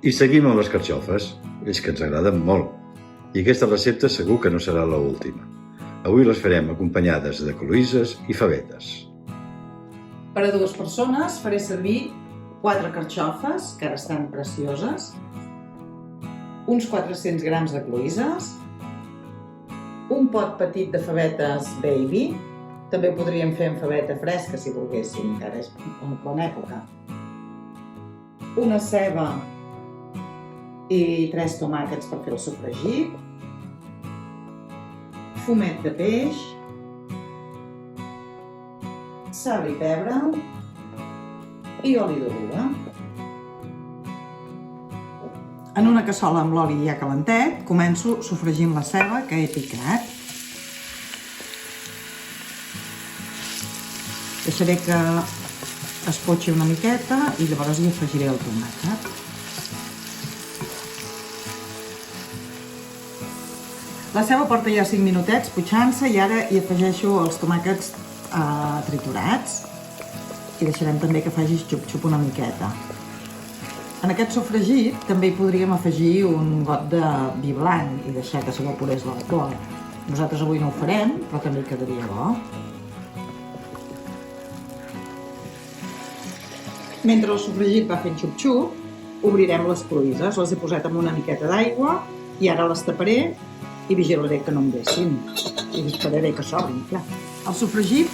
I seguim amb les carxofes, és que ens agraden molt. I aquesta recepta segur que no serà l'última. Avui les farem acompanyades de cloïsses i favetes. Per a 2 persones faré servir 4 carxofes, que ara estan precioses, uns 400 grams de cloïsses, un pot petit de favetes baby, també ho podríem fer amb faveta fresca si volguéssim, que ara és bona època, una ceba i 3 tomàquets per fer el sofregit, fumet de peix, sal i pebre i oli d'oliva. En una cassola amb l'oli ja calentet, començo sofregint la ceba que he picat. Deixaré que es potxi una miqueta i llavors hi afegiré el tomàquet. La ceba porta ja 5 minutets potxant-se i ara hi afegeixo els tomàquets triturats i deixarem també que faci xup-xup una miqueta. En aquest sofregit també hi podríem afegir un got de vi blanc i deixar que s'evaporés l'alcohol. Nosaltres avui no ho farem, però també quedaria bo. Mentre el sofregit va fent xup-xup, obrirem les cloïsses. Les he posat amb una miqueta d'aigua i ara les taparé i vigilaré que no em deixin. I esperaré que s'obrin, clar. El sofregit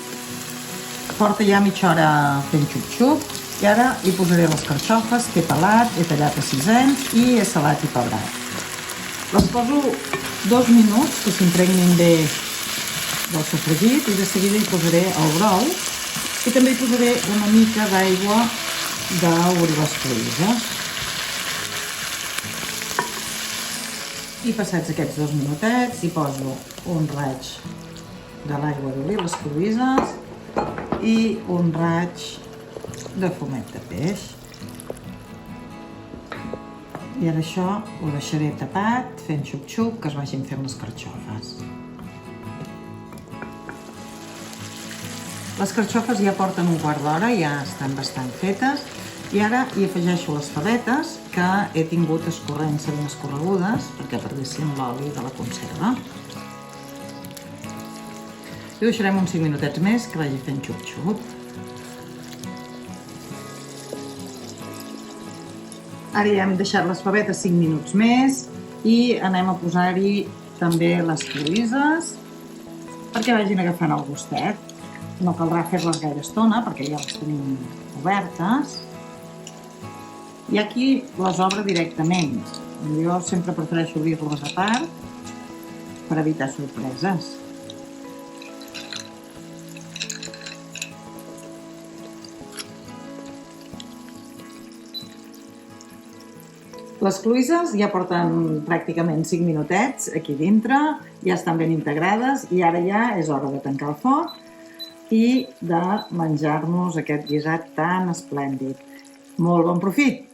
porta ja mitja hora fent xup-xup i ara hi posaré les carxofes que he pelat, he tallat a sisens i he salat i pebrat. Les poso 2 minuts que s'impregnin bé del sofregit i de seguida hi posaré el brou i també hi posaré una mica d'aigua d'obrir les cloïsses. I passats aquests 2 minutets hi poso un raig de l'aigua d'obrir les cloïsses i un raig de fumet de peix. I ara això ho deixaré tapat, fent xup-xup, que es vagin fent les carxofes. Les carxofes ja porten un quart d'hora, ja estan bastant fetes, i ara hi afegeixo les favetes, que he tingut escorrent-se ben escorregudes, perquè perdessin l'oli de la conserva. I ho deixarem uns 5 minutets més, que vagi fent xup-xup. Ara ja hem deixat les favetes 5 minuts més i anem a posar-hi també les cloïsses perquè vagin agafant el gustet. No caldrà fer-les gaire estona perquè ja les tenim obertes. I aquí les obro directament. Jo sempre prefereixo obrir-les a part per evitar sorpreses. Les cloïsses ja porten pràcticament 5 minutets aquí dintre, ja estan ben integrades i ara ja és hora de tancar el foc i de menjar-nos aquest guisat tan esplèndid. Molt bon profit!